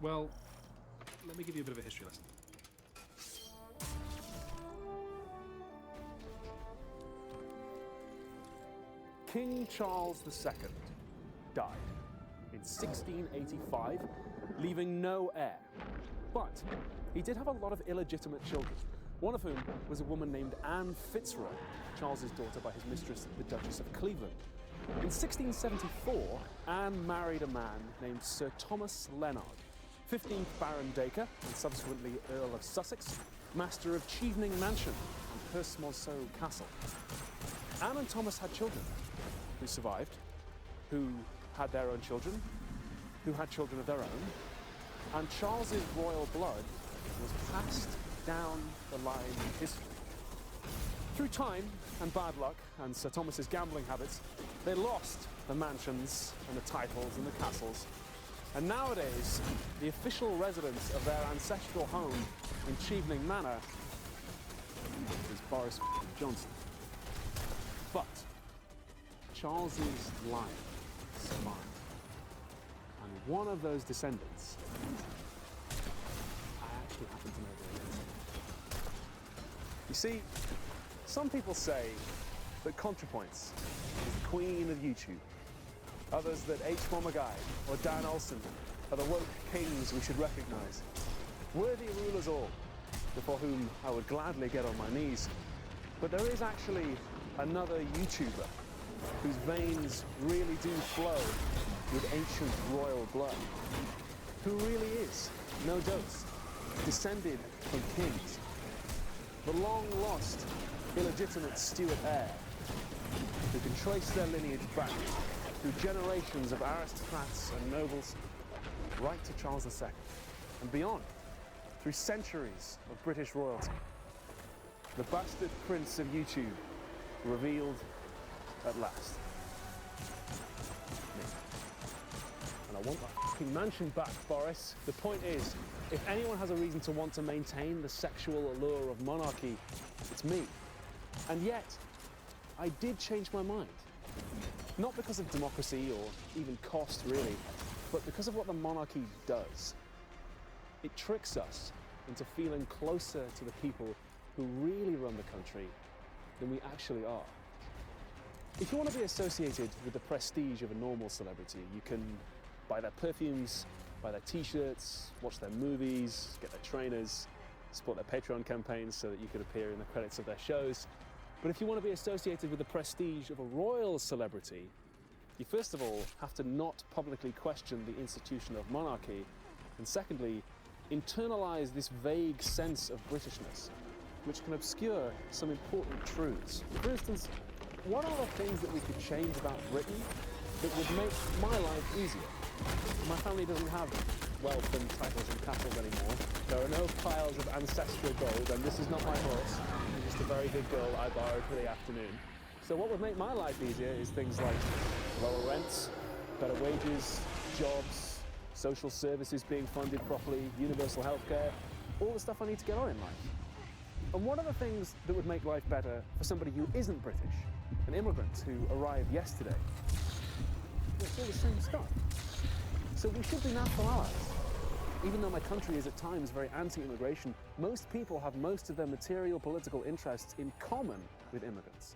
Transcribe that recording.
Well, let me give you a bit of a history lesson. King Charles II died in 1685, leaving no heir. But he did have a lot of illegitimate children, one of whom was a woman named Anne Fitzroy, Charles's daughter by his mistress, the Duchess of Cleveland. In 1674, Anne married a man named Sir Thomas Leonard, 15th Baron Dacre and subsequently Earl of Sussex, master of Chevening Mansion and Hurstmonceux Castle. Anne and Thomas had children who survived, who had their own children, who had children of their own, and Charles's royal blood was passed down the line of history. Through time and bad luck and Sir Thomas's gambling habits, they lost the mansions and the titles and the castles, and nowadays the official residence of their ancestral home in Chevening Manor is Boris Johnson. But Charles's line survived, and one of those descendants, I actually happen to know who it is. You see, some people say that ContraPoints is the queen of YouTube. Others that H. Momagai or Dan Olsen are the woke kings we should recognise. Worthy rulers all, before whom I would gladly get on my knees. But there is actually another YouTuber whose veins really do flow with ancient royal blood, who really is, no dose, descended from kings, the long-lost, illegitimate Stuart heir, who can trace their lineage back through generations of aristocrats and nobles, right to Charles II, and beyond, through centuries of British royalty. The bastard prince of YouTube, revealed at last. Me. And I want that fucking mansion back, Boris. The point is, if anyone has a reason to want to maintain the sexual allure of monarchy, it's me. And yet, I did change my mind. Not because of democracy or even cost, really, but because of what the monarchy does. It tricks us into feeling closer to the people who really run the country than we actually are. If you want to be associated with the prestige of a normal celebrity, you can buy their perfumes, buy their t-shirts, watch their movies, get their trainers, support their Patreon campaigns so that you could appear in the credits of their shows. But if you want to be associated with the prestige of a royal celebrity, you first of all have to not publicly question the institution of monarchy, and secondly, internalize this vague sense of Britishness, which can obscure some important truths. For instance, what are the things that we could change about Britain that would make my life easier? My family doesn't have wealth and titles and castles anymore. There are no piles of ancestral gold, and this is not my horse. It's just a very big girl I borrowed for the afternoon. So what would make my life easier is things like lower rents, better wages, jobs, social services being funded properly, universal healthcare, all the stuff I need to get on in life. And what are the things that would make life better for somebody who isn't British, an immigrant who arrived yesterday? Well, it's all the same stuff. So we should be natural allies. Even though my country is at times very anti-immigration, most people have most of their material political interests in common with immigrants.